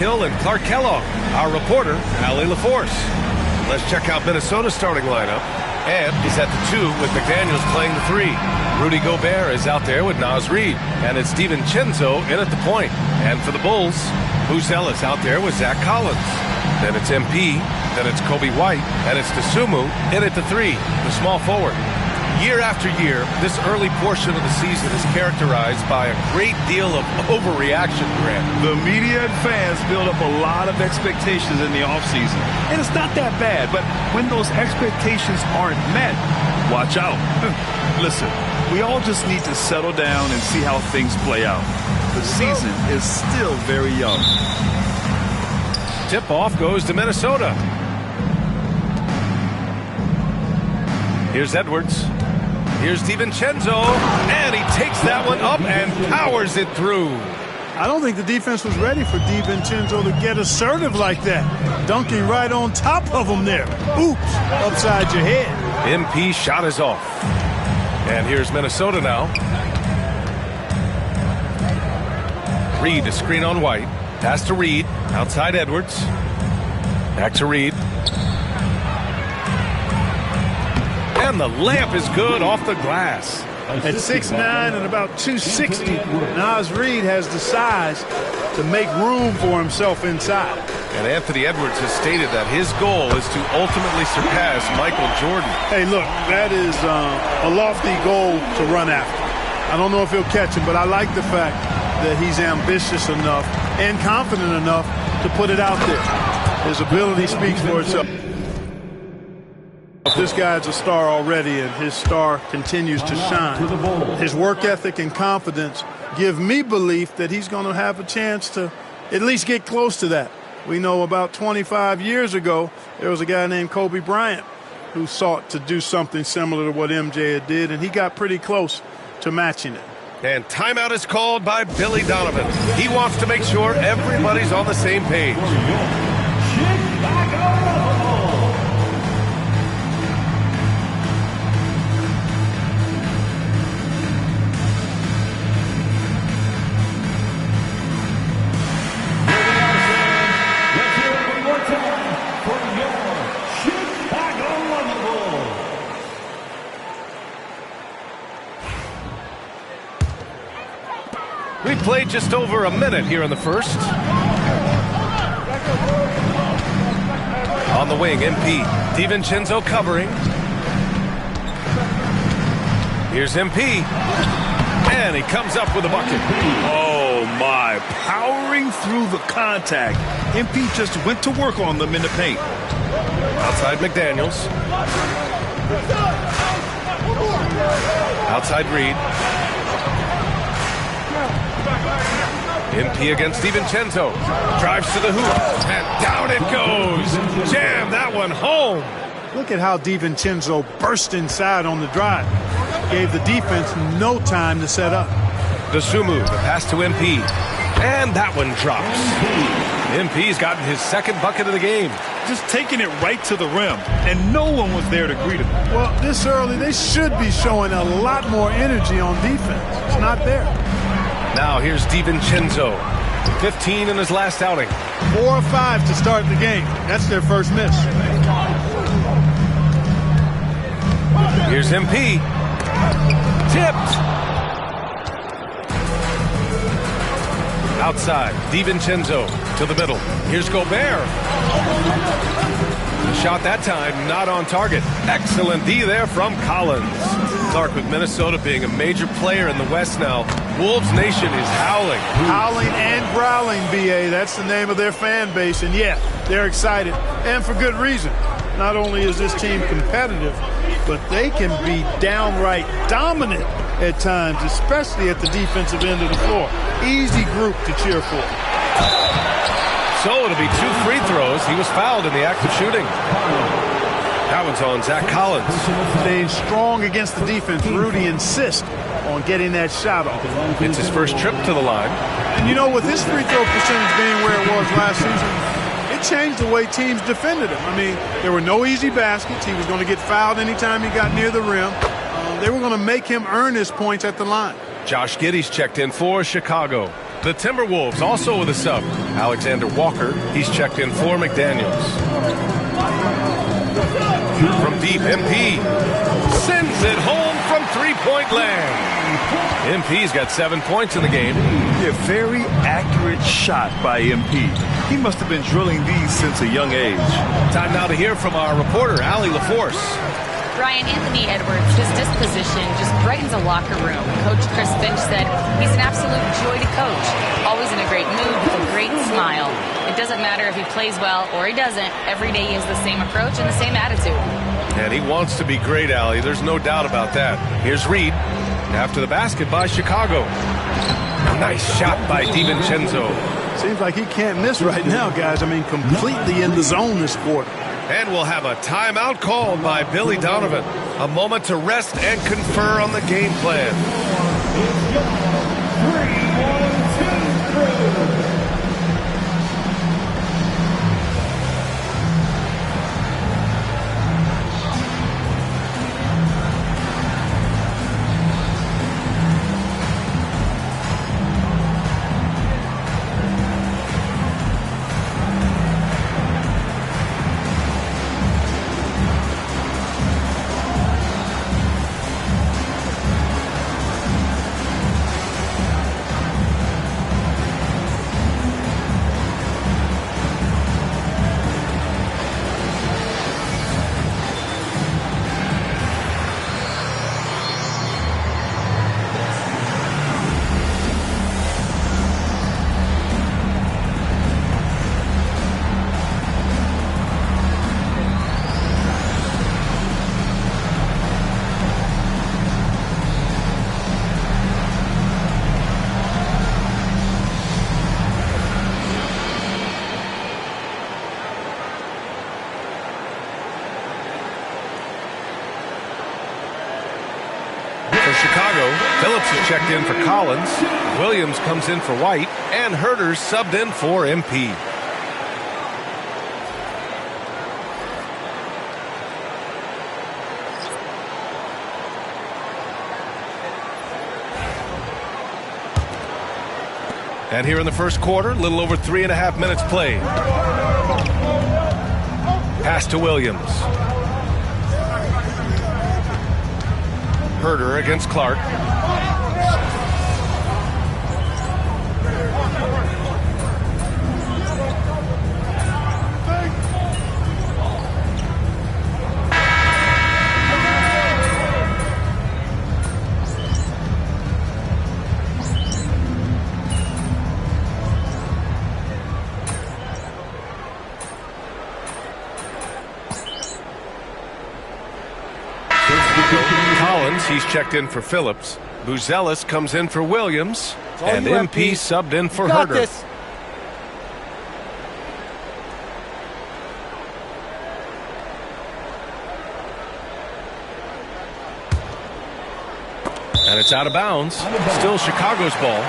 Hill and Clark Kellogg. Our reporter, Allie LaForce. Let's check out Minnesota's starting lineup. And he's at the 2 with McDaniels playing the 3. Rudy Gobert is out there with Naz Reid. And it's DiVincenzo in at the point. And for the Bulls, Boozel is out there with Zach Collins. Then it's MP. Then it's Kobe White. And it's Dosunmu in at the 3, the small forward. Year after year, this early portion of the season is characterized by a great deal of overreaction, Grant. The media and fans build up a lot of expectations in the offseason. And it's not that bad, but when those expectations aren't met, watch out. Listen, we all just need to settle down and see how things play out. The season is still very young. Tip-off goes to Minnesota. Here's Edwards. Here's DiVincenzo, and he takes that one up and powers it through. I don't think the defense was ready for DiVincenzo to get assertive like that. Dunking right on top of him there. Oops, upside your head. MP shot is off. And here's Minnesota now. Reid, a screen on White. Pass to Reid, outside Edwards. Back to Reid. And the layup is good off the glass. At 6'9" and about 260, Naz Reid has the size to make room for himself inside. And Anthony Edwards has stated that his goal is to ultimately surpass Michael Jordan. Hey, look, that is a lofty goal to run after. I don't know if he'll catch him, but I like the fact that he's ambitious enough and confident enough to put it out there. His ability speaks for itself. This guy's a star already, and his star continues to shine. His work ethic and confidence give me belief that he's going to have a chance to at least get close to that. We know about 25 years ago, there was a guy named Kobe Bryant who sought to do something similar to what MJ did, and he got pretty close to matching it. And timeout is called by Billy Donovan. He wants to make sure everybody's on the same page. We played just over a minute here in the first. On the wing, MP. DiVincenzo covering. Here's MP. And he comes up with a bucket. Oh, my. Powering through the contact. MP just went to work on them in the paint. Outside McDaniels. Outside Reid. MP against DiVincenzo. Drives to the hoop. And down it goes. Jam that one home. Look at how DiVincenzo burst inside on the drive. Gave the defense no time to set up. Dosunmu, the pass to MP. And that one drops. MP's gotten his second bucket of the game. Just taking it right to the rim. And no one was there to greet him. Well, this early, they should be showing a lot more energy on defense. It's not there. Now here's DiVincenzo. 15 in his last outing. 4 or 5 to start the game. That's their first miss. Here's MP. Tipped. Outside. DiVincenzo to the middle. Here's Gobert. Shot that time, not on target. Excellent D there from Collins. Clark, with Minnesota being a major player in the West now, Wolves Nation is howling. Howling and growling, B.A. That's the name of their fan base. And, yeah, they're excited, and for good reason. Not only is this team competitive, but they can be downright dominant at times, especially at the defensive end of the floor. Easy group to cheer for. So it'll be 2 free throws. He was fouled in the act of shooting. That one's on Zach Collins. Staying strong against the defense. Rudy insists on getting that shot off. It's his first trip to the line. And you know, with his free throw percentage being where it was last season, it changed the way teams defended him. I mean, there were no easy baskets. He was going to get fouled anytime he got near the rim. They were going to make him earn his points at the line. Josh Giddey's checked in for Chicago. The Timberwolves also with a sub. Alexander Walker, he's checked in for McDaniels. From deep, MP sends it home from three-point land. MP's got 7 points in the game. Yeah, very accurate shot by MP. He must have been drilling these since a young age. Time now to hear from our reporter, Allie LaForce. Ryan, Anthony Edwards, his disposition just brightens a locker room. Coach Chris Finch said he's an absolute joy to coach. Always in a great mood with a great smile. It doesn't matter if he plays well or he doesn't. Every day he has the same approach and the same attitude. And he wants to be great, Allie. There's no doubt about that. Here's Reed after the basket by Chicago. Nice shot by DiVincenzo. Seems like he can't miss right now, guys. I mean, completely in the zone this quarter. And we'll have a timeout called by Billy Donovan. A moment to rest and confer on the game plan. 3, 1, 2, 3. Chicago, Phillips is checked in for Collins. Williams comes in for White. And Herter's subbed in for MP. And here in the first quarter, a little over 3.5 minutes played. Pass to Williams. Herter against Clark. Collins, he's checked in for Phillips. Buzelis comes in for Williams. And MP subbed in for Herter. This. And it's out of bounds. Still Chicago's ball.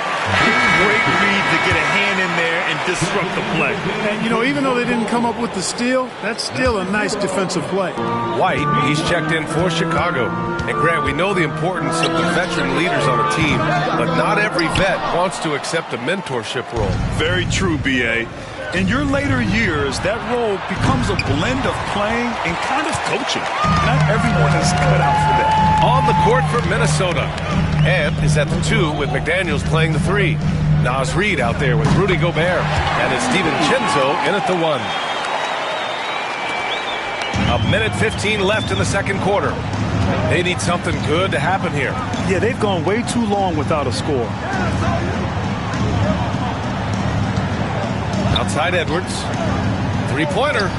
Great read to get a hand in there and disrupt the play. And, you know, even though they didn't come up with the steal, that's still a nice defensive play. White, he's checked in for Chicago. And Grant, we know the importance of the veteran leaders on a team, but not every vet wants to accept a mentorship role. Very true, B.A. In your later years, that role becomes a blend of playing and kind of coaching. Not everyone is cut out for that. On the court for Minnesota. Ant is at the 2 with McDaniels playing the 3. Naz Reid out there with Rudy Gobert. And it's DiVincenzo in at the 1. 1:15 left in the second quarter. They need something good to happen here. Yeah, they've gone way too long without a score. Outside Edwards. Three-pointer.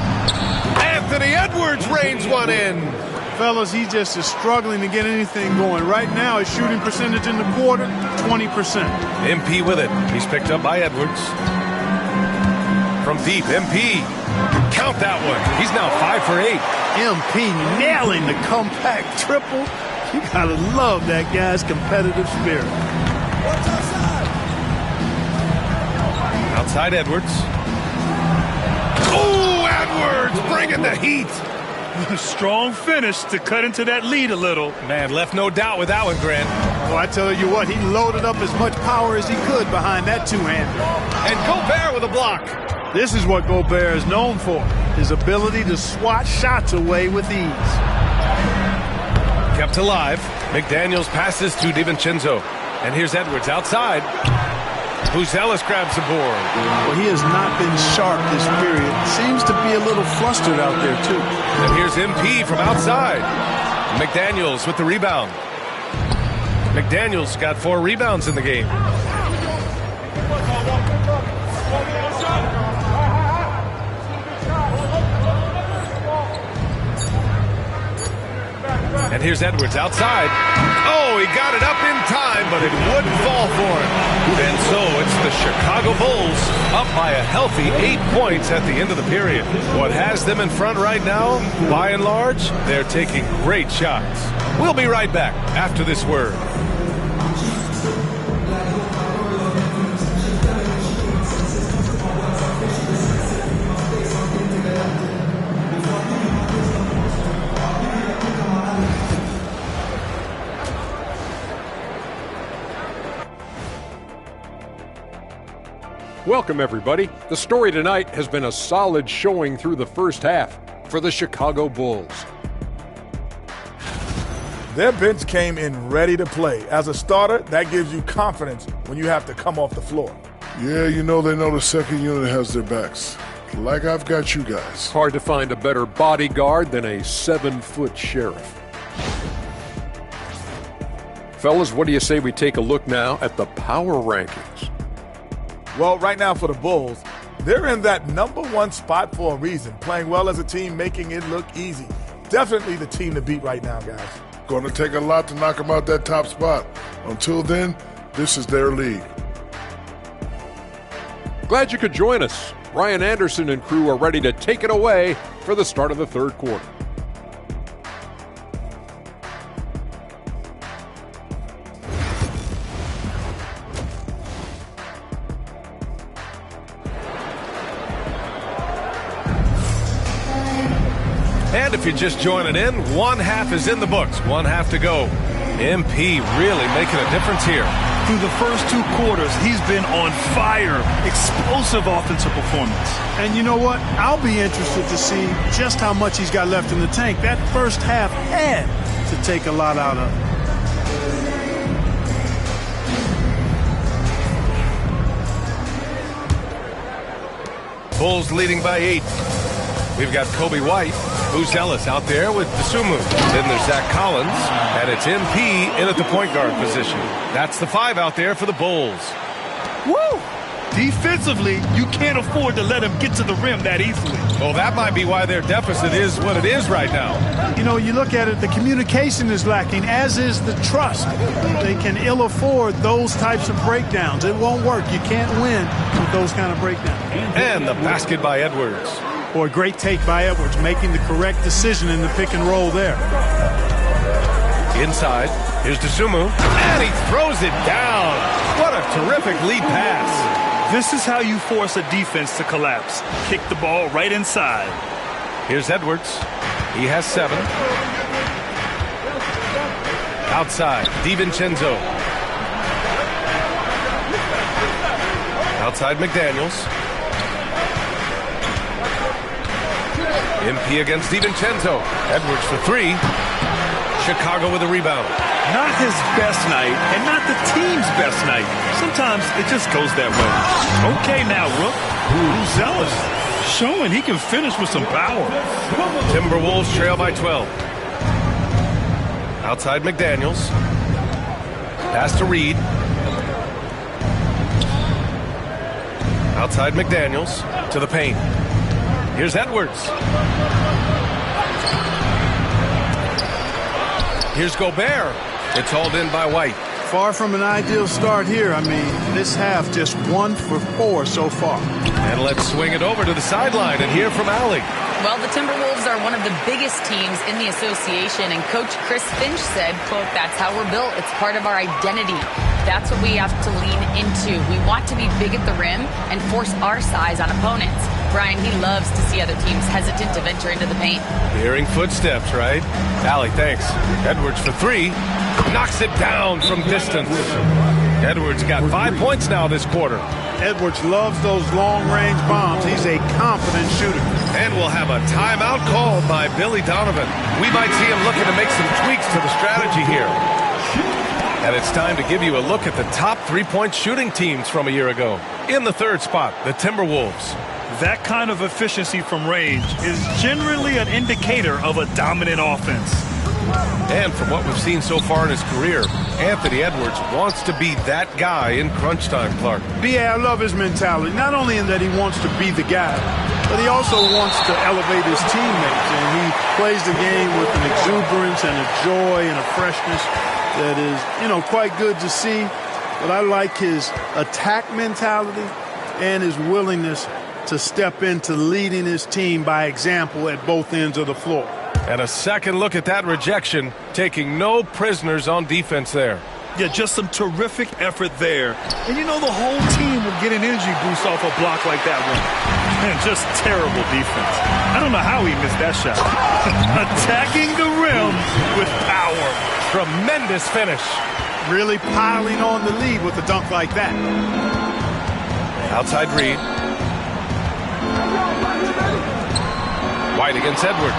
Anthony Edwards rains one in. Fellas, he just is struggling to get anything going. Right now, his shooting percentage in the quarter, 20%. MP with it. He's picked up by Edwards. From deep, MP. Count that one. He's now 5 for 8. MP nailing the compact triple. You gotta love that guy's competitive spirit. Outside Edwards. Oh, Edwards bringing the heat. Strong finish to cut into that lead a little. Man, left no doubt with that one, Grant. Well, I tell you what, he loaded up as much power as he could behind that two-hander. And Gobert with a block. This is what Gobert is known for, his ability to swat shots away with ease. Kept alive. McDaniels passes to DiVincenzo. And here's Edwards outside. Buzelis grabs the board. Well, he has not been sharp this period. Seems to be a little flustered out there, too. And here's MP from outside. McDaniels with the rebound. McDaniels got 4 rebounds in the game. And here's Edwards outside. Oh, he got it up in time, but it wouldn't fall for him. And so it's the Chicago Bulls up by a healthy 8 points at the end of the period. What has them in front right now, by and large, they're taking great shots. We'll be right back after this word. Welcome, everybody. The story tonight has been a solid showing through the first half for the Chicago Bulls. Their bench came in ready to play. As a starter, that gives you confidence when you have to come off the floor. Yeah, they know the second unit has their backs. Like I've got you guys. Hard to find a better bodyguard than a 7-foot sheriff. Fellas, what do you say we take a look now at the power rankings? Well, right now for the Bulls, they're in that #1 spot for a reason. Playing well as a team, making it look easy. Definitely the team to beat right now, guys. Going to take a lot to knock them out that top spot. Until then, this is their league. Glad you could join us. Ryan Anderson and crew are ready to take it away for the start of the third quarter. And if you're just joining in, one half is in the books, one half to go. MP really making a difference here. Through the first 2 quarters, he's been on fire. Explosive offensive performance. And you know what? I'll be interested to see just how much he's got left in the tank. That first half had to take a lot out of him. Bulls leading by 8. We've got Kobe White, Buzelis out there with Dosunmu. Then there's Zach Collins, and it's MP in at the point guard position. That's the 5 out there for the Bulls. Woo! Defensively, you can't afford to let him get to the rim that easily. Well, that might be why their deficit is what it is right now. You know, you look at it, the communication is lacking, as is the trust. They can ill afford those types of breakdowns. It won't work. You can't win with those kind of breakdowns. And the basket by Edwards. Boy, great take by Edwards, making the correct decision in the pick and roll there. Inside, here's Dosunmu, and he throws it down. What a terrific lead pass. This is how you force a defense to collapse. Kick the ball right inside. Here's Edwards. He has 7. Outside, DiVincenzo. Outside, McDaniels. MP against DiVincenzo. Edwards for 3. Chicago with a rebound. Not his best night, and not the team's best night. Sometimes it just goes that way. Okay now, Rook. Buzelis showing he can finish with some power. Timberwolves trail by 12. Outside McDaniels. Pass to Reed. Outside McDaniels to the paint. Here's Edwards. Here's Gobert. It's hauled in by White. Far from an ideal start here. I mean, this half just 1 for 4 so far. And let's swing it over to the sideline and hear from Allie. Well, the Timberwolves are one of the biggest teams in the association, and Coach Chris Finch said, quote, "That's how we're built. It's part of our identity. That's what we have to lean into. We want to be big at the rim and force our size on opponents. Brian, he loves to see other teams hesitant to venture into the paint. Hearing footsteps, right? Allie, thanks. Edwards for three. Knocks it down from distance. Edwards got 5 points now this quarter. Edwards loves those long-range bombs. He's a confident shooter. And we'll have a timeout called by Billy Donovan. We might see him looking to make some tweaks to the strategy here. And it's time to give you a look at the top three-point shooting teams from a year ago. In the third spot, the Timberwolves. That kind of efficiency from range is generally an indicator of a dominant offense. And from what we've seen so far in his career, Anthony Edwards wants to be that guy in crunch time, Clark. I love his mentality, not only in that he wants to be the guy, but he also wants to elevate his teammates. And he plays the game with an exuberance and a joy and a freshness that is, quite good to see. But I like his attack mentality and his willingness to step into leading his team by example at both ends of the floor. And a second look at that rejection, taking no prisoners on defense there. Yeah, just some terrific effort there. And the whole team will get an energy boost off a block like that one. Man, just terrible defense. I don't know how he missed that shot. Attacking the rim with power. Tremendous finish. Really piling on the lead with a dunk like that. Outside Reed. White against Edwards.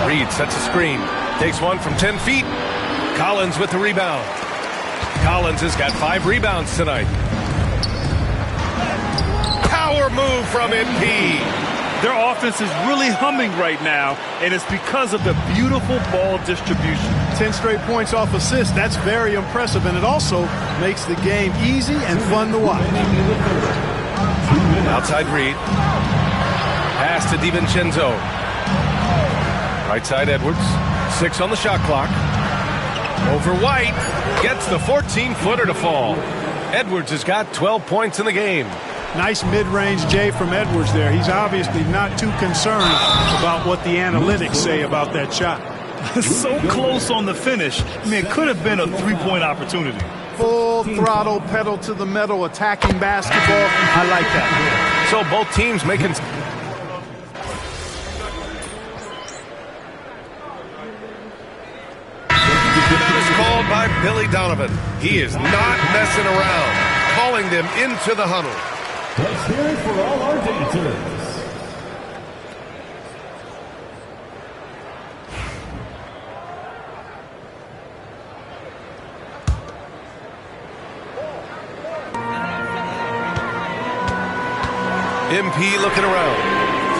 Reed sets a screen. Takes one from 10 feet. Collins with the rebound. Collins has got 5 rebounds tonight. Power move from MP. Their offense is really humming right now, and it's because of the beautiful ball distribution. 10 straight points off assists. That's very impressive, and it also makes the game easy and fun to watch. Outside Reed. Pass to DiVincenzo. Right side Edwards. 6 on the shot clock. Over White. Gets the 14-footer to fall. Edwards has got 12 points in the game. Nice mid-range J from Edwards there. He's obviously not too concerned about what the analytics say about that shot. So close on the finish. It could have been a three-point opportunity. Full throttle, pedal to the metal, attacking basketball. I like that. So both teams making... Called by Billy Donovan. He is not messing around, calling them into the huddle. Let's hear it for all our dancers. MP looking around.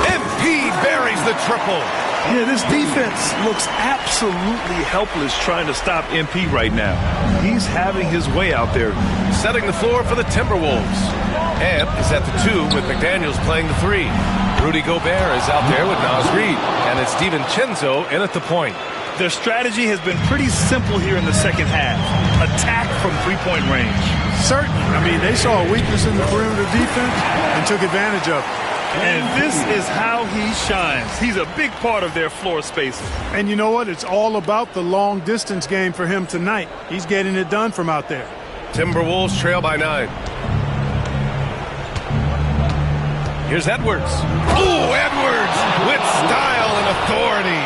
MP buries the triple. Yeah, this defense looks absolutely helpless trying to stop MP right now. He's having his way out there. Setting the floor for the Timberwolves. Amp is at the 2 with McDaniels playing the 3. Rudy Gobert is out there with Naz Reid. And it's DiVincenzo in at the point. Their strategy has been pretty simple here in the second half. Attack from three-point range. Certainly. They saw a weakness in the perimeter defense and took advantage of it. And this is how he shines. He's a big part of their floor spacing. And you know what? It's all about the long distance game for him tonight. He's getting it done from out there. Timberwolves trail by 9. Here's Edwards. Ooh, Edwards with style and authority.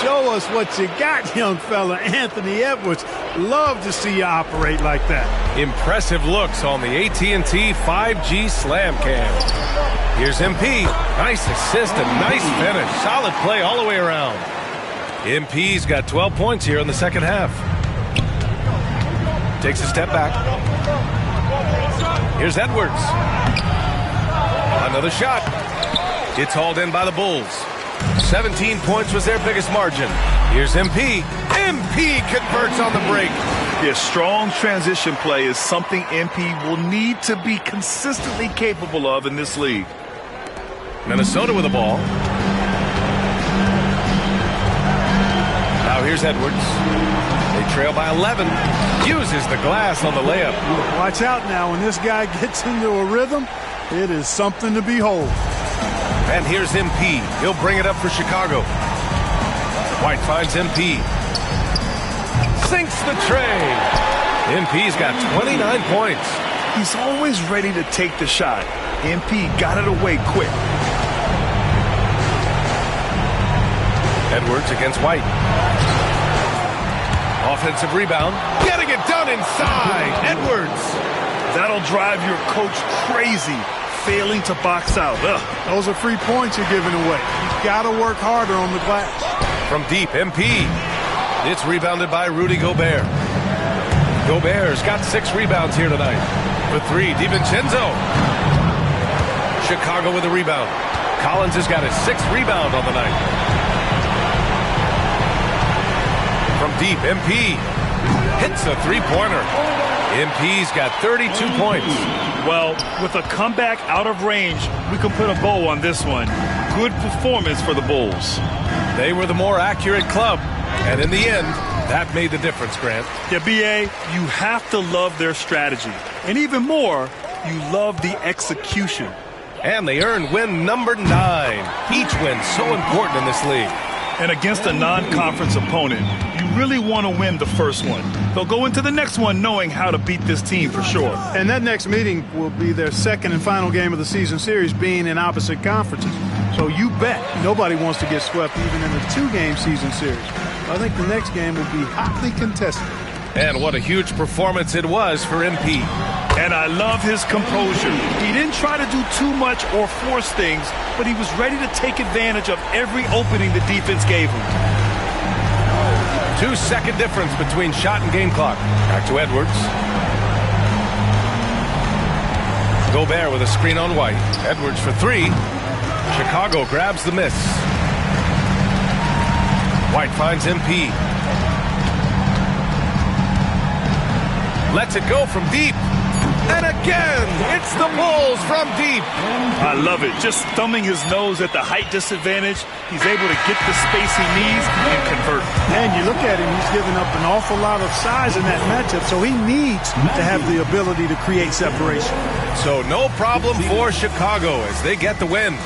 Show us what you got, young fella. Anthony Edwards. Love to see you operate like that. Impressive looks on the AT&T 5G Slam Cam. Here's MP. Nice assist and nice finish. Solid play all the way around. MP's got 12 points here in the second half. Takes a step back. Here's Edwards. Another shot. It's hauled in by the Bulls. 17 points was their biggest margin. Here's MP. MP converts on the break. Yeah, strong transition play is something MP will need to be consistently capable of in this league. Minnesota with the ball. Now here's Edwards. They trail by 11. Uses the glass on the layup. Watch out now. When this guy gets into a rhythm, it is something to behold. And here's MP. He'll bring it up for Chicago. White finds MP. Sinks the tray. MP's got 29 points. He's always ready to take the shot. MP got it away quick. Edwards against White. Offensive rebound. Getting it done inside. Edwards. That'll drive your coach crazy, failing to box out. Ugh. Those are free points you're giving away. You've got to work harder on the glass. From deep, MP. It's rebounded by Rudy Gobert. Gobert's got 6 rebounds here tonight. For 3, DiVincenzo. Chicago with a rebound. Collins has got his 6th rebound on the night. From deep, MP hits a 3-pointer. MP's got 32 points. Well, with a comeback out of range, we can put a bow on this one. Good performance for the Bulls. They were the more accurate club, and in the end, that made the difference, Grant. Yeah, B.A., you have to love their strategy. And even more, you love the execution. And they earned win number 9. Each win so important in this league. And against a non-conference opponent, you really want to win the first one. They'll go into the next one knowing how to beat this team for sure. And that next meeting will be their second and final game of the season series, being in opposite conferences. So you bet nobody wants to get swept even in a 2-game season series. I think the next game will be hotly contested. And what a huge performance it was for MP. And I love his composure. He didn't try to do too much or force things, but he was ready to take advantage of every opening the defense gave him. 2-second difference between shot and game clock. Back to Edwards. Gobert with a screen on White. Edwards for 3. Chicago grabs the miss. White finds MP. Lets it go from deep. And again, it's the Bulls from deep. I love it. Just thumbing his nose at the height disadvantage. He's able to get the space he needs and convert. And you look at him, he's giving up an awful lot of size in that matchup, so he needs to have the ability to create separation. So no problem for Chicago as they get the win,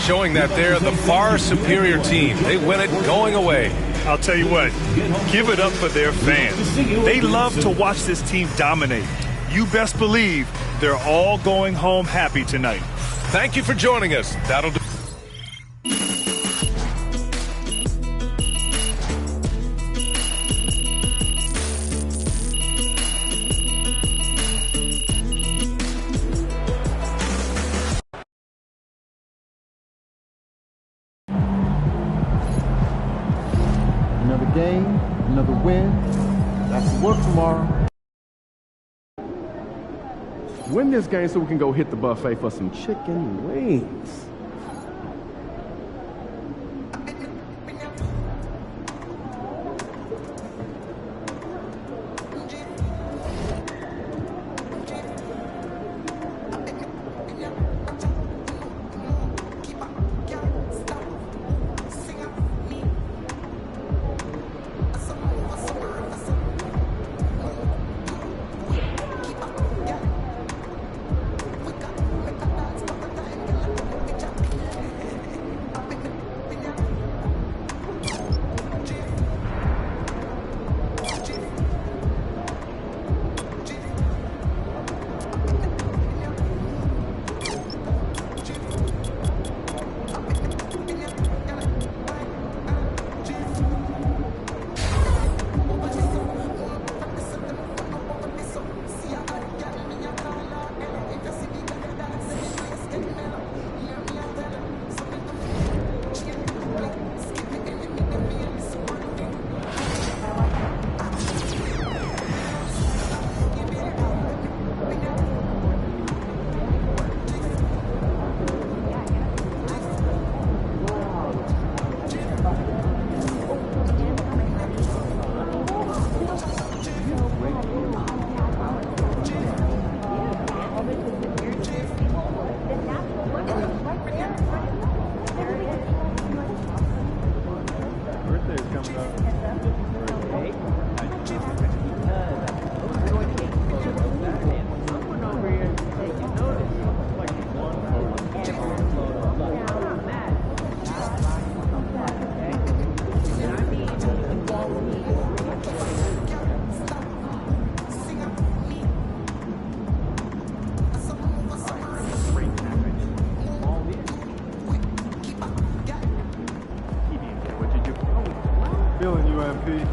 showing that they're the far superior team. They win it going away. I'll tell you what, give it up for their fans. They love to watch this team dominate. You best believe they're all going home happy tonight. Thank you for joining us. That'll do. Another game, another win. That's work tomorrow. Win this game so we can go hit the buffet for some chicken wings. MP.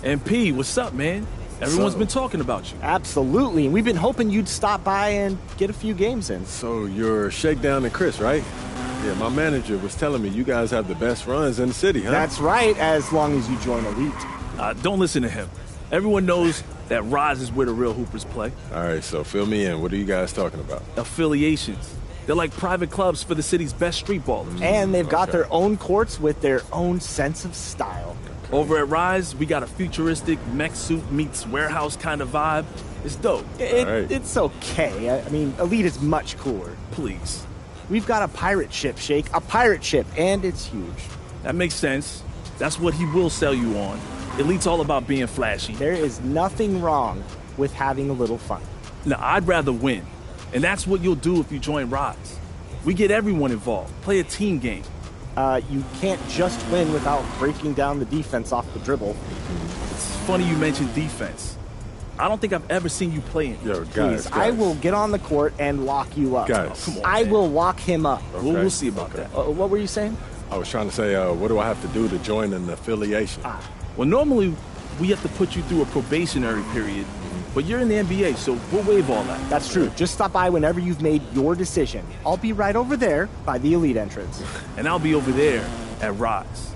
MP, what's up, man? Everyone's been talking about you. Absolutely, and we've been hoping you'd stop by and get a few games in. So you're Shakedown and Chris, right? Yeah, my manager was telling me you guys have the best runs in the city, huh? That's right, as long as you join Elite. Don't listen to him. Everyone knows that Rise is where the real hoopers play. All right, so fill me in. What are you guys talking about? Affiliations. They're like private clubs for the city's best street ballers. And they've got their own courts with their own sense of style. Over at Rise, we got a futuristic mech suit meets warehouse kind of vibe. It's dope. It's okay. I mean, Elite is much cooler. Please. We've got a pirate ship, Shake. A pirate ship, and it's huge. That makes sense. That's what he will sell you on. Elite's all about being flashy. There is nothing wrong with having a little fun. Now, I'd rather win. And that's what you'll do if you join Rise. We get everyone involved. Play a team game. You can't just win without breaking down the defense off the dribble. It's funny you mentioned defense. I don't think I've ever seen you play it. Yo, guys, I will get on the court and lock you up. Guys. Come on, I will lock him up. Okay. We'll see about that. What were you saying? I was trying to say, what do I have to do to join an affiliation? Well, normally we have to put you through a probationary period, but you're in the NBA, so we'll waive all that. That's true. Just stop by whenever you've made your decision. I'll be right over there by the Elite entrance. And I'll be over there at Rise.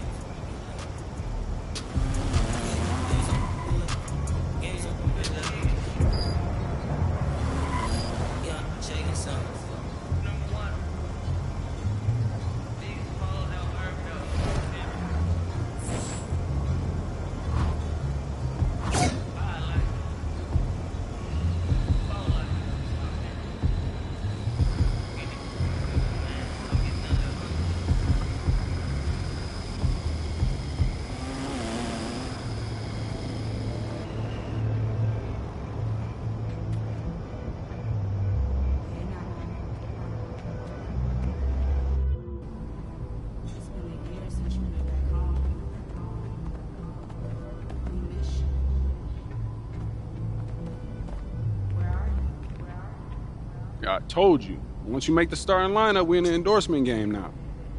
I told you. Once you make the starting lineup, we're in the endorsement game now.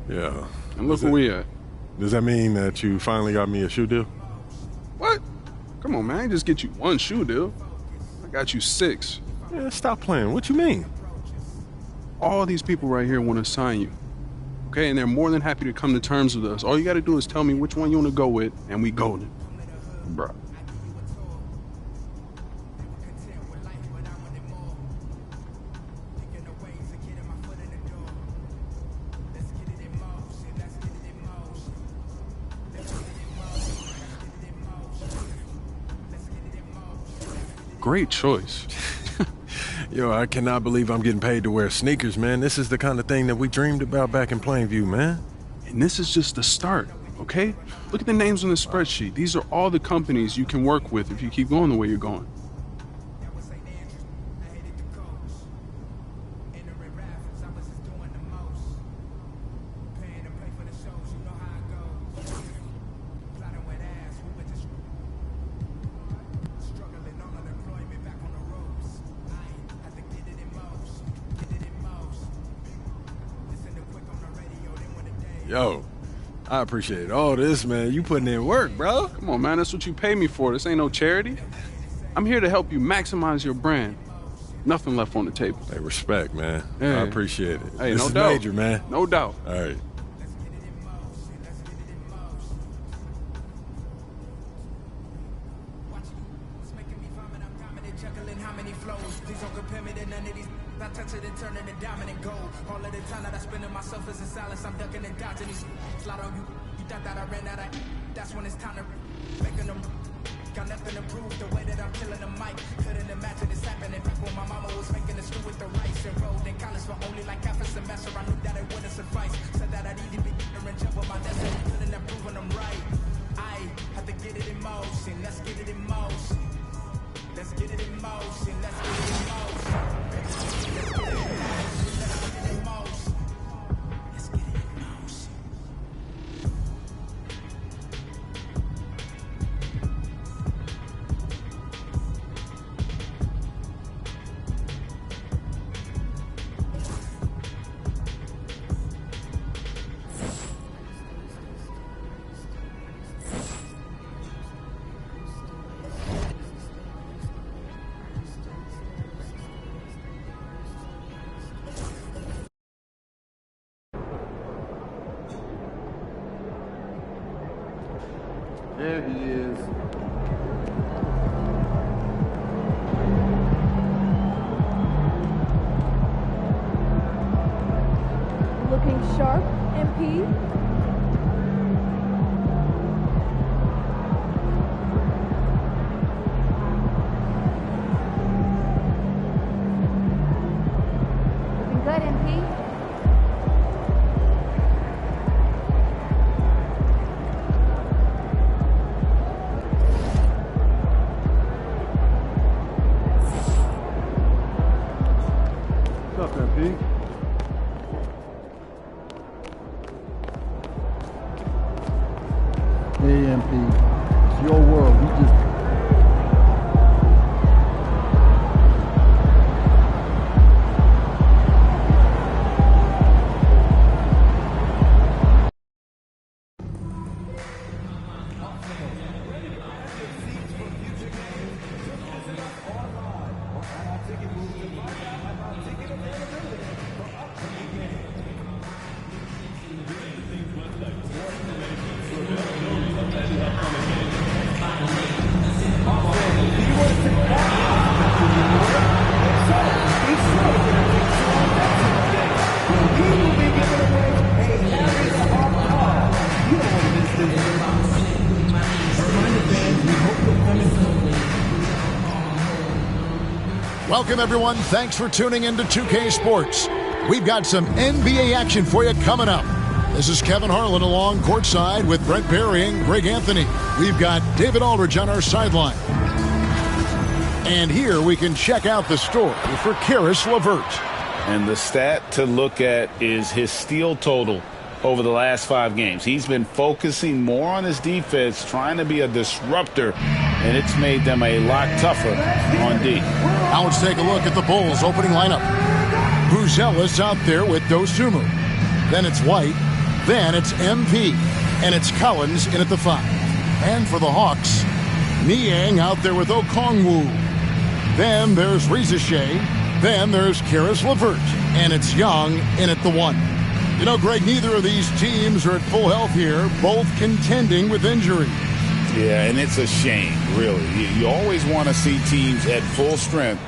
Yeah. And look where we at. Does that mean that you finally got me a shoe deal? What? Come on, man. I ain't just get you one shoe deal. I got you 6. Yeah, stop playing. What you mean? All these people right here want to sign you. Okay, and they're more than happy to come to terms with us. All you got to do is tell me which one you want to go with, and we golden. Bruh. Great choice. Yo, I cannot believe I'm getting paid to wear sneakers, man. This is the kind of thing that we dreamed about back in Plainview, man. And this is just the start, okay? Look at the names on the spreadsheet. These are all the companies you can work with if you keep going the way you're going. Yo, I appreciate all this, man. You putting in work, bro. Come on, man. That's what you pay me for. This ain't no charity. I'm here to help you maximize your brand. Nothing left on the table. Hey, respect, man. Hey. I appreciate it. Hey, this no is doubt. major, man. No doubt. All right. I touch it and turn it to diamond and gold. All of the time that I spend in myself is in silence. I'm ducking and dodging these slide on you. You thought that I ran out of. That's when it's time to making them. Got nothing to prove. The way that I'm killing the mic. Couldn't imagine this happening. When my mama was making the stew with the rice and rolled in college for only like half a semester. I knew that it wouldn't suffice. Said that I'd either be and jump with my destiny. Couldn't have proven I'm right. I have to get it in motion. Let's get it in motion. Let's get it in motion. Let's get it in motion. There he is. Looking sharp, MP. Looking good, MP. What's up, MP? Hey, MP. It's your world. You just... Welcome, everyone. Thanks for tuning in to 2K Sports. We've got some NBA action for you coming up. This is Kevin Harlan along courtside with Brent Barry and Greg Anthony. We've got David Aldridge on our sideline. And here we can check out the story for Caris LeVert. And the stat to look at is his steal total over the last 5 games. He's been focusing more on his defense, trying to be a disruptor, and it's made them a lot tougher on D. Now let's take a look at the Bulls' opening lineup. Buzelis out there with Dosunmu. Then it's White. Then it's MP. And it's Collins in at the 5. And for the Hawks, Niang out there with Okongwu. Then there's Rizachet. Then there's Caris LeVert. And it's Young in at the 1. You know, Greg, neither of these teams are at full health here, both contending with injury. Yeah, and it's a shame, really. You always want to see teams at full strength,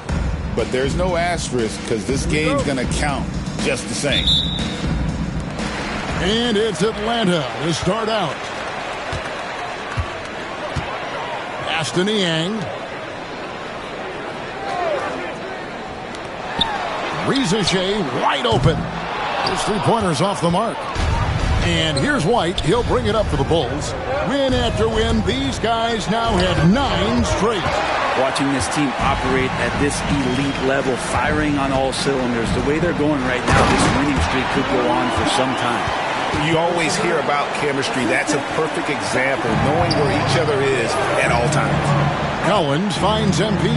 but there's no asterisk because this game's going to count just the same. And it's Atlanta to start out. Aston Niang. Rizachet wide open. His three-pointers off the mark. And here's White. He'll bring it up for the Bulls. Win after win, these guys now have 9 straight. Watching this team operate at this elite level, firing on all cylinders, the way they're going right now, this winning streak could go on for some time. You always hear about chemistry. That's a perfect example, knowing where each other is at all times. Collins finds MP.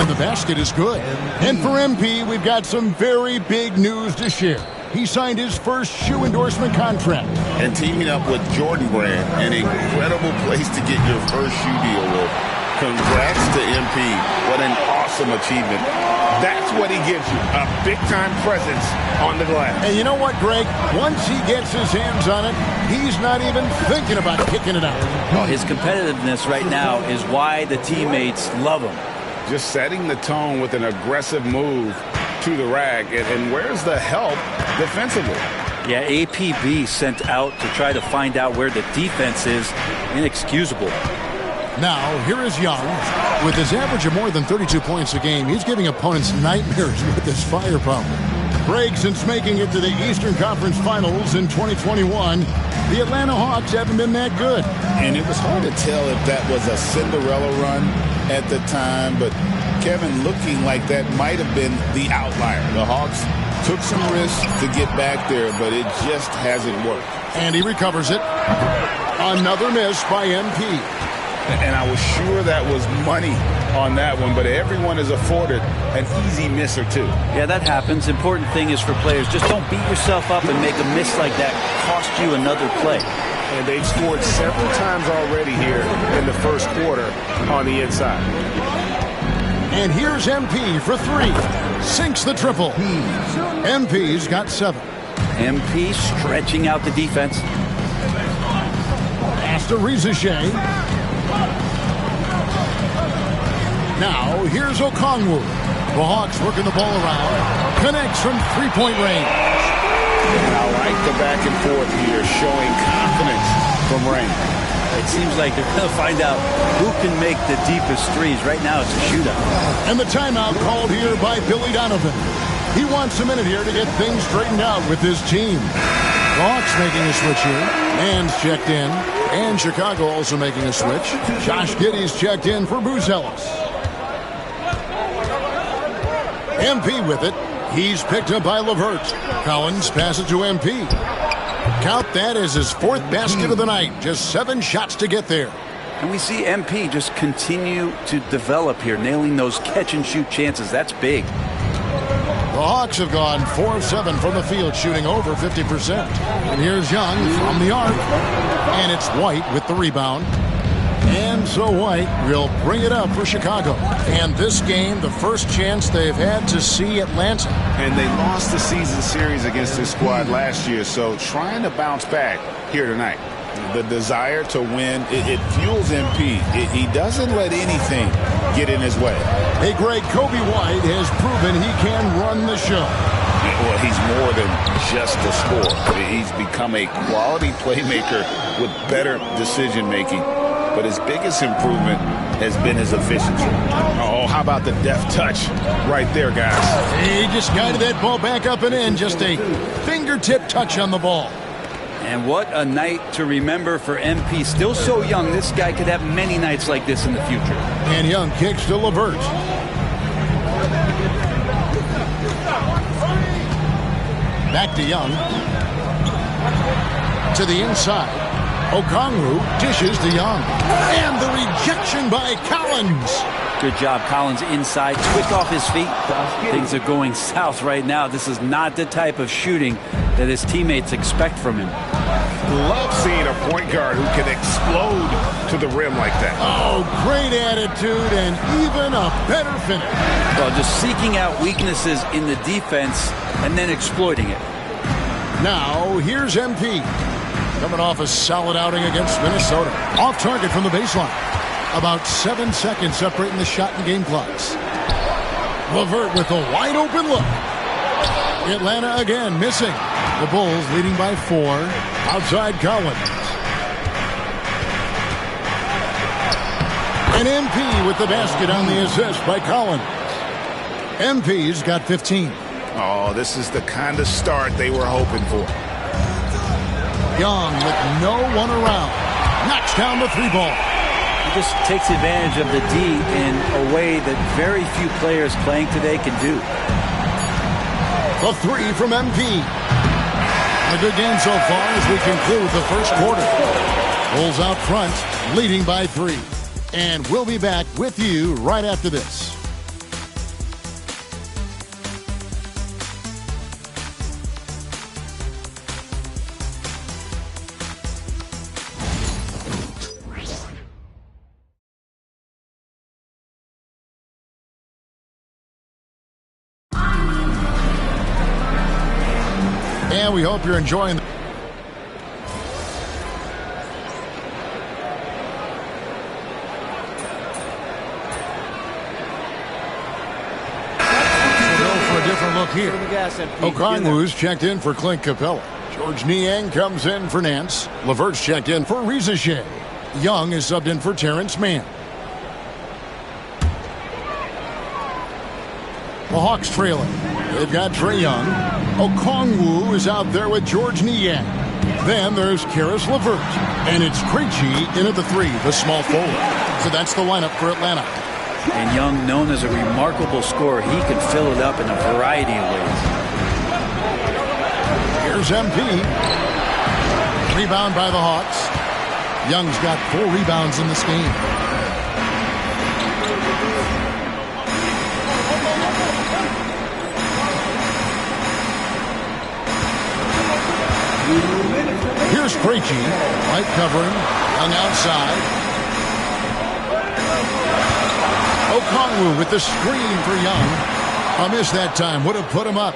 And the basket is good. And for MP, we've got some very big news to share. He signed his first shoe endorsement contract. And teaming up with Jordan Brand, an incredible place to get your first shoe deal with. Congrats to MP. What an awesome achievement. That's what he gives you, a big-time presence on the glass. And you know what, Greg? Once he gets his hands on it, he's not even thinking about kicking it out. Well, his competitiveness right now is why the teammates love him. Just setting the tone with an aggressive move to the rack. And where's the help defensively? Yeah, APB sent out to try to find out where the defense is. Inexcusable. Now, here is Young. With his average of more than 32 points a game, he's giving opponents nightmares with his firepower. Greg, since making it to the Eastern Conference Finals in 2021, the Atlanta Hawks haven't been that good. And it was hard to tell if that was a Cinderella run at the time, but Kevin looking like that might have been the outlier. The Hawks took some risks to get back there, but it just hasn't worked. And he recovers it. Another miss by MP. And I was sure that was money on that one, but everyone is afforded an easy miss or two. Yeah, that happens. Important thing is for players, just don't beat yourself up and make a miss like that cost you another play. And they've scored several times already here in the first quarter on the inside. And here's MP for three. Sinks the triple. MP's got 7. MP stretching out the defense. Pass to Rizashe. Now, here's Okongwu. The Hawks working the ball around. Connects from three-point range. And I like the back and forth here, showing confidence from range. It seems like they're going to find out who can make the deepest threes. Right now, it's a shootout. And the timeout called here by Billy Donovan. He wants a minute here to get things straightened out with his team. The Hawks making a switch here. Mann's checked in. And Chicago also making a switch. Josh Giddey's checked in for Buzelis. MP with it. He's picked up by LeVert. Collins passes to MP. Count that as his 4th basket of the night. Just 7 shots to get there. And we see MP just continue to develop here, nailing those catch-and-shoot chances. That's big. The Hawks have gone 4 of 7 from the field, shooting over 50%. And here's Young from the arc. And it's White with the rebound. And so White will bring it up for Chicago. And this game, the first chance they've had to see Atlanta. And they lost the season series against this squad last year, so trying to bounce back here tonight. The desire to win, it fuels MP. He doesn't let anything get in his way. Hey, Greg, Kobe White has proven he can run the show. Well, he's more than just a scorer. He's become a quality playmaker with better decision-making. But his biggest improvement has been his efficiency. Oh, how about the deft touch right there, guys? He just guided that ball back up and in. Just a fingertip touch on the ball. And what a night to remember for MP. Still so young, this guy could have many nights like this in the future. And Young kicks to LeVert. Back to Young. To the inside. Okongwu dishes to Young. And the rejection by Collins. Good job, Collins inside, quick off his feet. Things are going south right now. This is not the type of shooting that his teammates expect from him. Love seeing a point guard who can explode to the rim like that. Oh, great attitude and even a better finish. Well, just seeking out weaknesses in the defense and then exploiting it. Now, here's MP. Coming off a solid outing against Minnesota. Off target from the baseline. About 7 seconds separating the shot and game clocks. LeVert with a wide open look. Atlanta again missing. The Bulls leading by 4. Outside Collins. And MP with the basket on the assist by Collins. MP's got 15. Oh, this is the kind of start they were hoping for. Young with no one around. Knocks down the 3-ball. He just takes advantage of the D in a way that very few players playing today can do. The 3 from MP. A good game so far as we conclude the first quarter. Bulls out front, leading by 3. And we'll be back with you right after this. And we hope you're enjoying the different look here. Okongwu's checked in for Clint Capella. George Niang comes in for Nance. Levert's checked in for Rizachet. Young is subbed in for Terrence Mann. The Hawks trailing. They've got Trae Young. Okongwu is out there with George Niang. Then there's Karis LeVert. And it's Krejci in at the 3, the small forward. So that's the lineup for Atlanta. And Young, known as a remarkable scorer, he can fill it up in a variety of ways. Here's MP. Rebound by the Hawks. Young's got 4 rebounds in this game. Here's Krejci. Light covering. Young outside. Okongwu with the screen for Young. A miss that time. Would have put him up.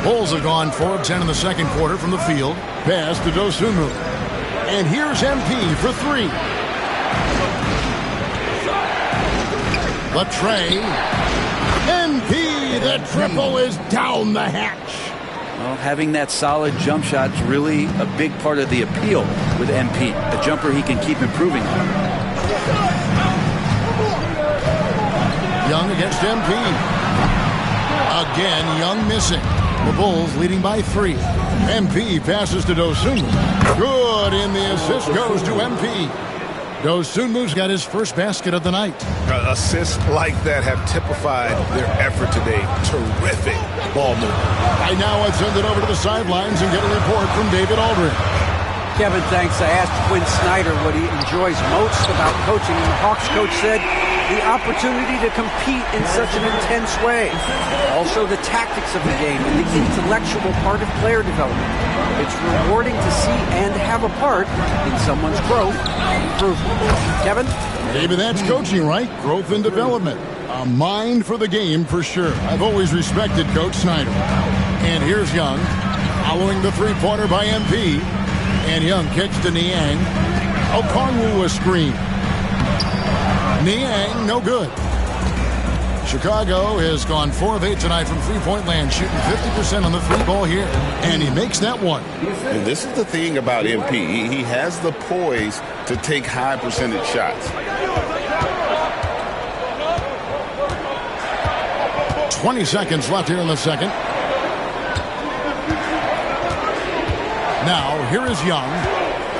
Bulls have gone 4 of 10 in the second quarter from the field. Pass to Dosunmu. And here's MP for 3. Latrey. MP. The triple is down the hatch. Well, having that solid jump shot is really a big part of the appeal with MP. A jumper he can keep improving on. Young against MP. Again, Young missing. The Bulls leading by 3. MP passes to Dosunmu. Good, and the assist goes to MP. Dosunmu's got his first basket of the night. Assists like that have typified their effort today. Terrific ball movement. Right now, let's send it over to the sidelines and get a report from David Aldridge. Kevin, thanks. I asked Quinn Snyder what he enjoys most about coaching, and the Hawks coach said the opportunity to compete in such an intense way. Also the tactics of the game and the intellectual part of player development. It's rewarding to see and have a part in someone's growth and improvement. Kevin? Maybe that's coaching, right? Growth and development. A mind for the game for sure. I've always respected Coach Snyder. And here's Young, following the three-pointer by MP. And Young kicks to Niang. Okongwu a screen. Niang, no good. Chicago has gone 4 of 8 tonight from three-point land, shooting 50% on the 3-ball here. And he makes that one. And this is the thing about MP. He has the poise to take high percentage shots. 20 seconds left here in the second. Now, here is Young.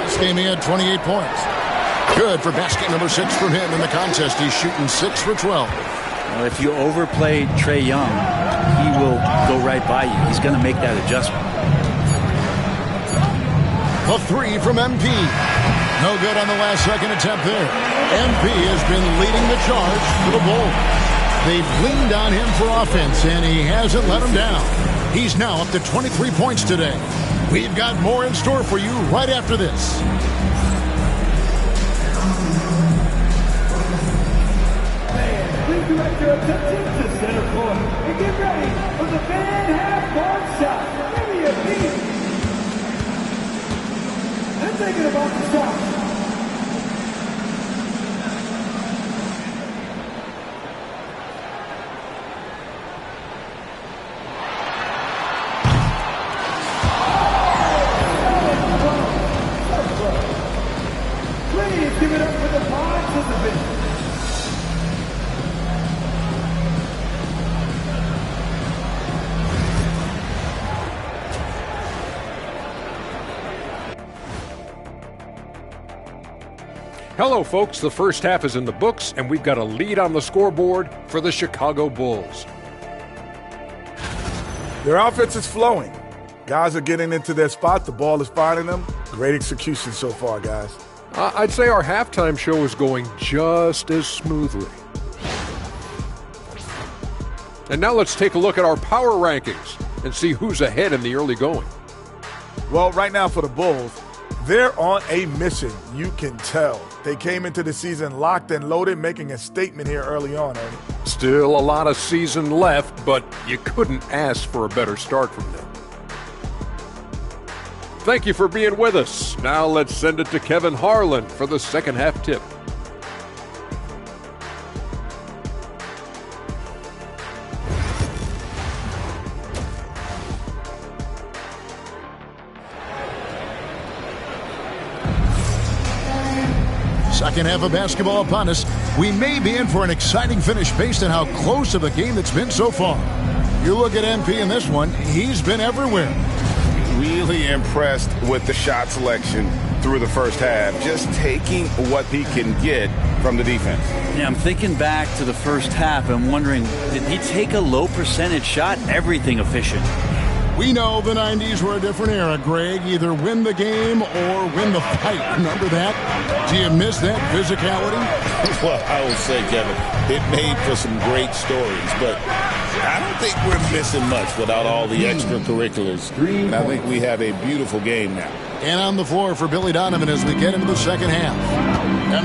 This game he had 28 points. Good for basket number 6 from him in the contest. He's shooting 6 for 12. Well, if you overplay Trae Young, he will go right by you. He's going to make that adjustment. A 3 from MP. No good on the last second attempt there. MP has been leading the charge for the Bulls. They've leaned on him for offense, and he hasn't let them down. He's now up to 23 points today. We've got more in store for you right after this. Please direct your attention to center court and get ready for the fan half-court shot. Give me a beat. They're thinking about the shot. Give it up for the participants. Hello, folks. The first half is in the books, and we've got a lead on the scoreboard for the Chicago Bulls. Their offense is flowing. Guys are getting into their spot. The ball is finding them. Great execution so far, guys. I'd say our halftime show is going just as smoothly. And now let's take a look at our power rankings and see who's ahead in the early going. Well, right now for the Bulls, they're on a mission. You can tell. They came into the season locked and loaded, making a statement here early on, Ernie. Still a lot of season left, but you couldn't ask for a better start from them. thank you for being with us. Now let's send it to Kevin Harlan for the second half tip. Second half of basketball upon us. We may be in for an exciting finish based on how close of a game it's been so far. You look at MP in this one, he's been everywhere. Really impressed with the shot selection through the first half, just taking what he can get from the defense. Yeah, I'm thinking back to the first half. I'm wondering, did he take a low percentage shot? Everything efficient. We know the 90s were a different era, Greg. Either win the game or win the fight. Remember that? Do you miss that physicality? Well, I will say, Kevin, it made for some great stories, but I don't think we're missing much without all the extracurriculars. And I think we have a beautiful game now. And on the floor for Billy Donovan as we get into the second half.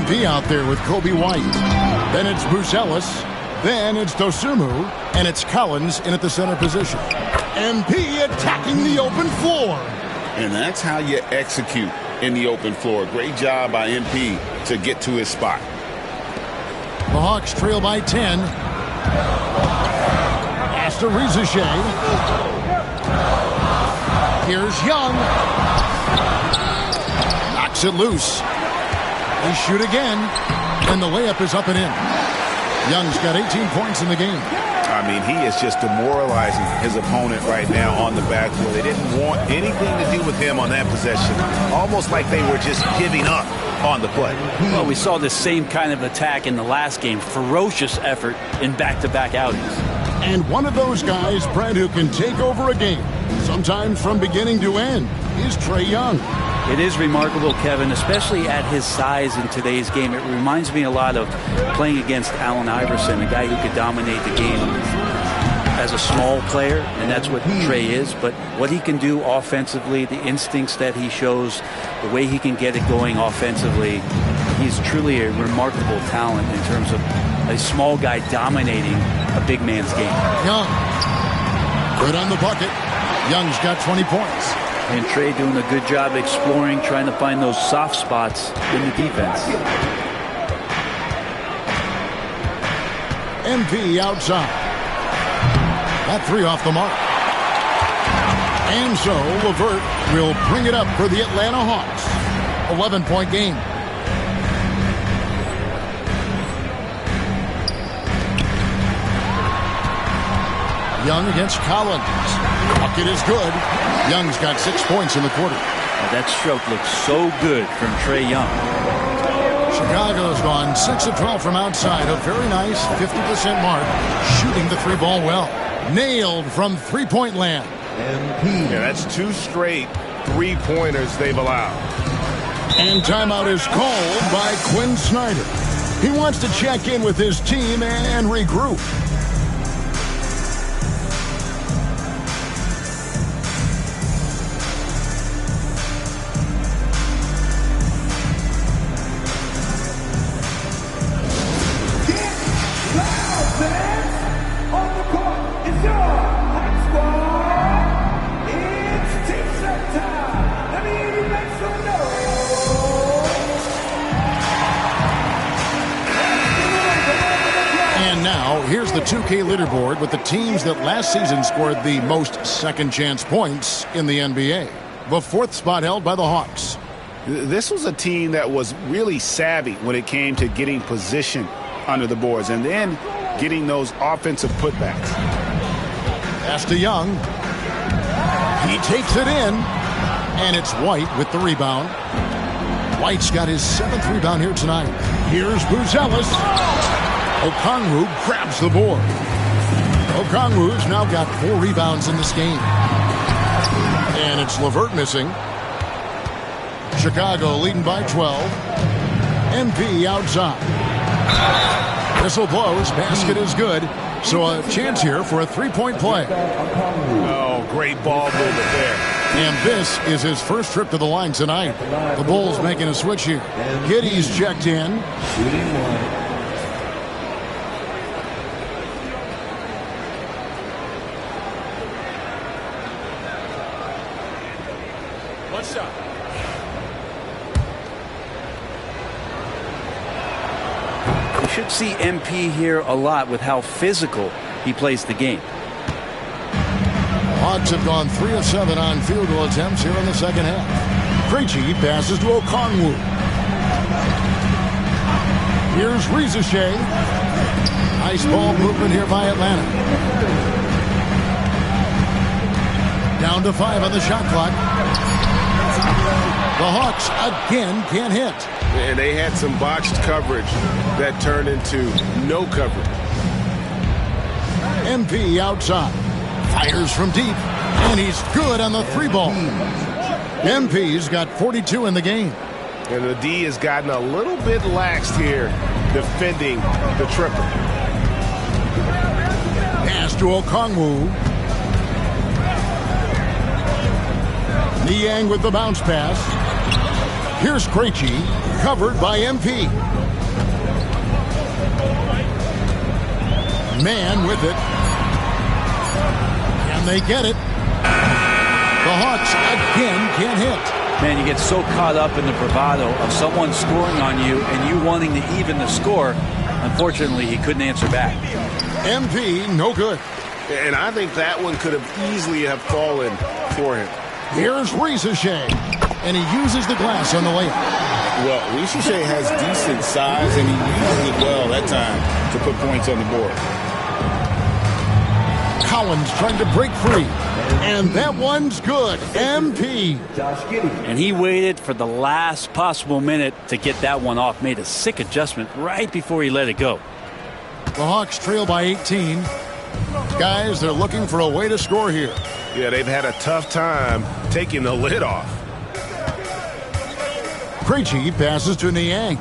MP out there with Kobe White. Then it's Buzelis. Then it's Dosumu. And it's Collins in at the center position. MP attacking the open floor. And that's how you execute in the open floor. Great job by MP to get to his spot. The Hawks trail by 10. Pass to Rizichet. Here's Young. Knocks it loose. They shoot again. And the layup is up and in. Young's got 18 points in the game. I mean, he is just demoralizing his opponent right now on the backboard. They didn't want anything to do with him on that possession. Almost like they were just giving up on the play. Well, we saw this same kind of attack in the last game. Ferocious effort in back-to-back outings. And one of those guys, Brent, who can take over a game, sometimes from beginning to end, is Trae Young. It is remarkable, Kevin, especially at his size in today's game. It reminds me a lot of playing against Allen Iverson, a guy who could dominate the game as a small player, and that's what Trae is. But what he can do offensively, the instincts that he shows, the way he can get it going offensively, he's truly a remarkable talent in terms of a small guy dominating a big man's game. Young, good on the bucket. Young's got 20 points. And Trae doing a good job exploring, trying to find those soft spots in the defense. MP outside. That three off the mark. And so LeVert will bring it up for the Atlanta Hawks. 11-point game. Young against Collins. Bucket is good. Young's got 6 points in the quarter. That stroke looks so good from Trae Young. Chicago's gone 6 of 12 from outside. A very nice 50% mark. Shooting the three ball well. Nailed from three-point land. Yeah, that's 2 straight three-pointers they've allowed. And timeout is called by Quinn Snyder. He wants to check in with his team and regroup. Here's the 2K leaderboard with the teams that last season scored the most second-chance points in the NBA. The 4th spot held by the Hawks. This was a team that was really savvy when it came to getting position under the boards and then getting those offensive putbacks. Pass to Young. He takes it in, and it's White with the rebound. White's got his 7th rebound here tonight. Here's Buzelis. Okongwu grabs the board. Okongwu's now got 4 rebounds in this game. And it's LeVert missing. Chicago leading by 12. MP outside. Whistle blows. Basket is good. So a chance here for a three-point play. Oh, great ball movement there. And this is his first trip to the line tonight. The Bulls making a switch here. Giddey's checked in. Shooting 1. should see MP here a lot with how physical he plays the game. Hawks have gone 3 of 7 on field goal attempts here in the second half. Krejci passes to Okongwu. Here's Rizeshe. Nice ball movement here by Atlanta. Down to 5 on the shot clock. The Hawks again can't hit. And they had some botched coverage that turned into no coverage. MP outside. Fires from deep. And he's good on the 3-ball. MP's got 42 in the game. And the D has gotten a little bit laxed here defending the triple. Pass to Okongwu. Niang with the bounce pass. Here's Krejci, covered by MP. Man with it. And they get it. The Hawks again can't hit. Man, you get so caught up in the bravado of someone scoring on you and you wanting to even the score. Unfortunately, he couldn't answer back. MP, no good. And I think that one could have easily have fallen for him. Here's Rizeshe, and he uses the glass on the layup. Well, Rizeshe has decent size, and he uses it well that time to put points on the board. Collins trying to break free, and that one's good. MP. And he waited for the last possible minute to get that one off. Made a sick adjustment right before he let it go. The Hawks trail by 18. Guys, they're looking for a way to score here. Yeah, they've had a tough time taking the lid off. Krejci passes to Niang.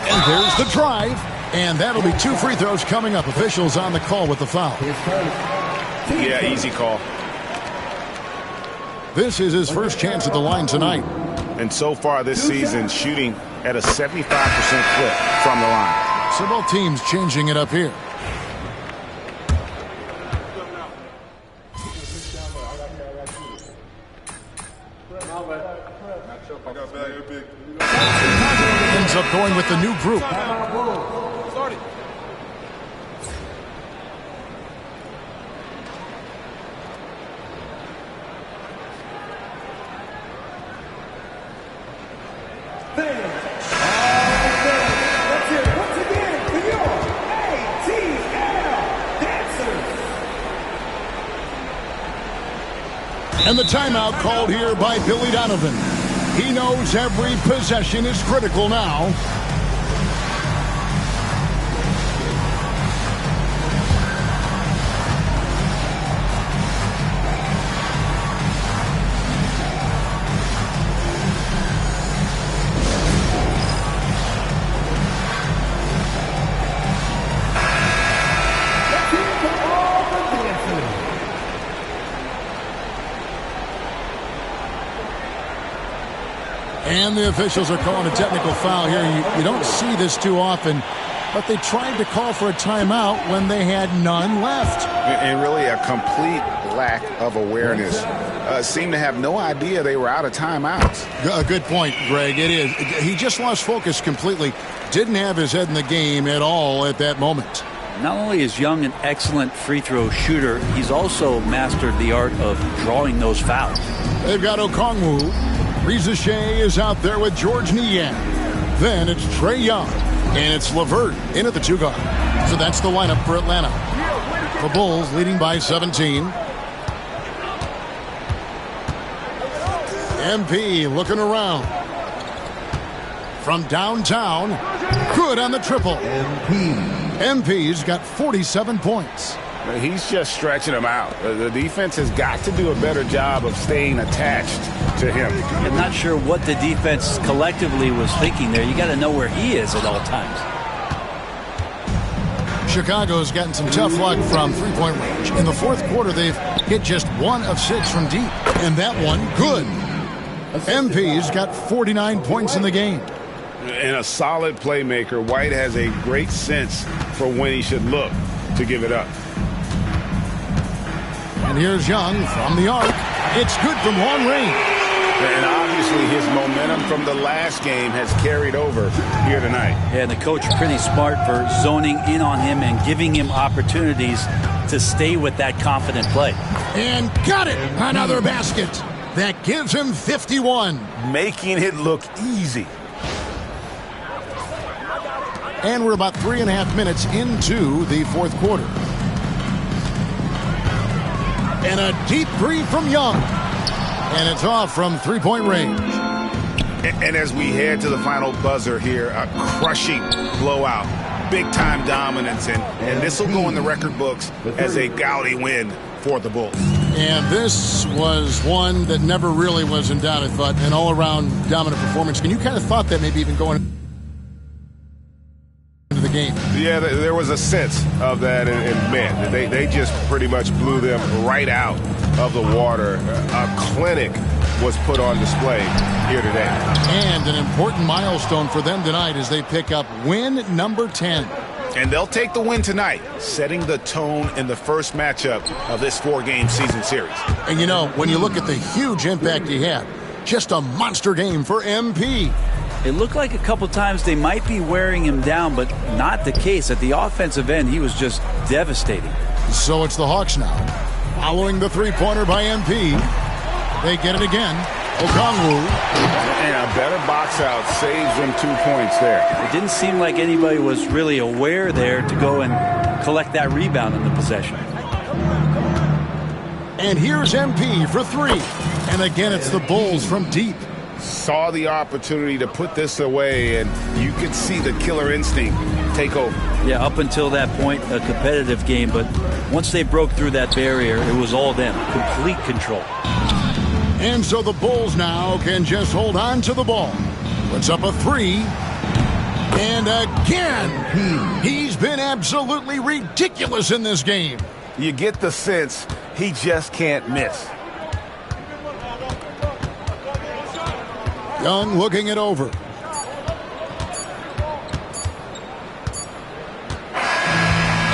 And there's the drive. And that'll be 2 free throws coming up. Officials on the call with the foul. Yeah, easy call. This is his first chance at the line tonight. And so far this season, shooting at a 75% clip from the line. So both teams changing it up here. Ends up going with the new group. And the timeout called here by Billy Donovan. He knows every possession is critical now. And the officials are calling a technical foul here. You don't see this too often, but they tried to call for a timeout when they had none left. And really a complete lack of awareness. Seemed to have no idea they were out of timeouts. A good point, Greg. It is. He just lost focus completely. Didn't have his head in the game at all at that moment. Not only is Young an excellent free throw shooter, he's also mastered the art of drawing those fouls. They've got Okongwu. Rizeshe is out there with George Niang. Then it's Trae Young. And it's LeVert in at the 2 guard. So that's the lineup for Atlanta. The Bulls leading by 17. MP looking around. From downtown. Good on the triple. MP's got 47 points. He's just stretching them out. The defense has got to do a better job of staying attached to him. I'm not sure what the defense collectively was thinking there. You got to know where he is at all times. Chicago's gotten some tough luck from three-point range. In the fourth quarter, they've hit just 1 of 6 from deep. And that one, good. MP's got 49 points in the game. And a solid playmaker, White has a great sense for when he should look to give it up. And here's Young from the arc. It's good from long range. And obviously his momentum momentum from the last game has carried over here tonight. Yeah, and the coach pretty smart for zoning in on him and giving him opportunities to stay with that confident play. And got it! Another basket. That gives him 51. Making it look easy. And we're about 3.5 minutes into the fourth quarter. And a deep three from Young. And it's off from three-point range. And as we head to the final buzzer here, a crushing blowout. Big-time dominance. And this will go in the record books as a gaudy win for the Bulls. And this was one that never really was in doubt, I thought. An all-around dominant performance. And you kind of thought that maybe even going into the game. Yeah, there was a sense of that, and man, they just pretty much blew them right out of the water. A clinic was put on display here today. And an important milestone for them tonight as they pick up win number 10. And they'll take the win tonight, setting the tone in the first matchup of this 4-game season series. And you know, when you look at the huge impact he had, just a monster game for MP. It looked like a couple times they might be wearing him down, but not the case. At the offensive end, he was just devastating. So it's the Hawks now. Following the three-pointer by MP. They get it again. Okongwu. And a better box out saves them 2 points there. It didn't seem like anybody was really aware there to go and collect that rebound in the possession. And here's MP for three. And again, it's the Bulls from deep. Saw the opportunity to put this away, and you could see the killer instinct take over. Yeah, up until that point, a competitive game, but once they broke through that barrier, it was all them. Complete control. And so the Bulls now can just hold on to the ball. Puts up a three. And again, he's been absolutely ridiculous in this game. You get the sense he just can't miss. Young looking it over.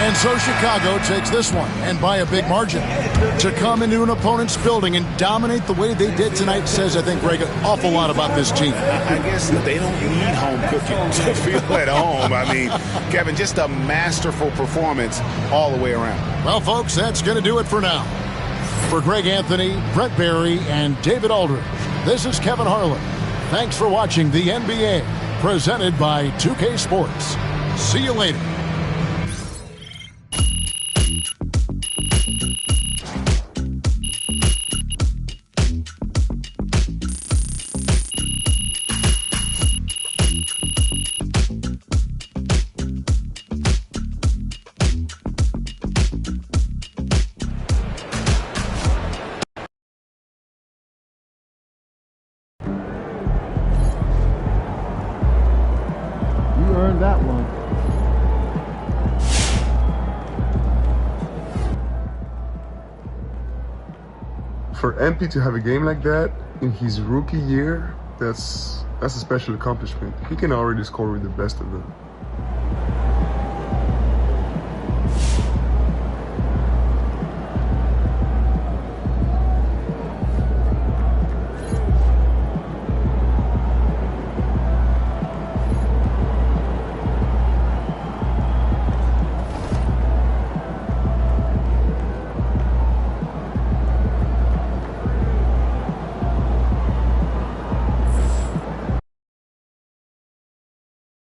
And so Chicago takes this one, and by a big margin. To come into an opponent's building and dominate the way they did tonight says, I think, Greg, an awful lot about this team. I guess they don't need home cooking to feel at home. I mean, Kevin, just a masterful performance all the way around. Well, folks, that's going to do it for now. For Greg Anthony, Brett Barry, and David Aldridge, this is Kevin Harlan. Thanks for watching the NBA, presented by 2K Sports. See you later. That one. For MP to have a game like that in his rookie year, that's a special accomplishment. He can already score with the best of them.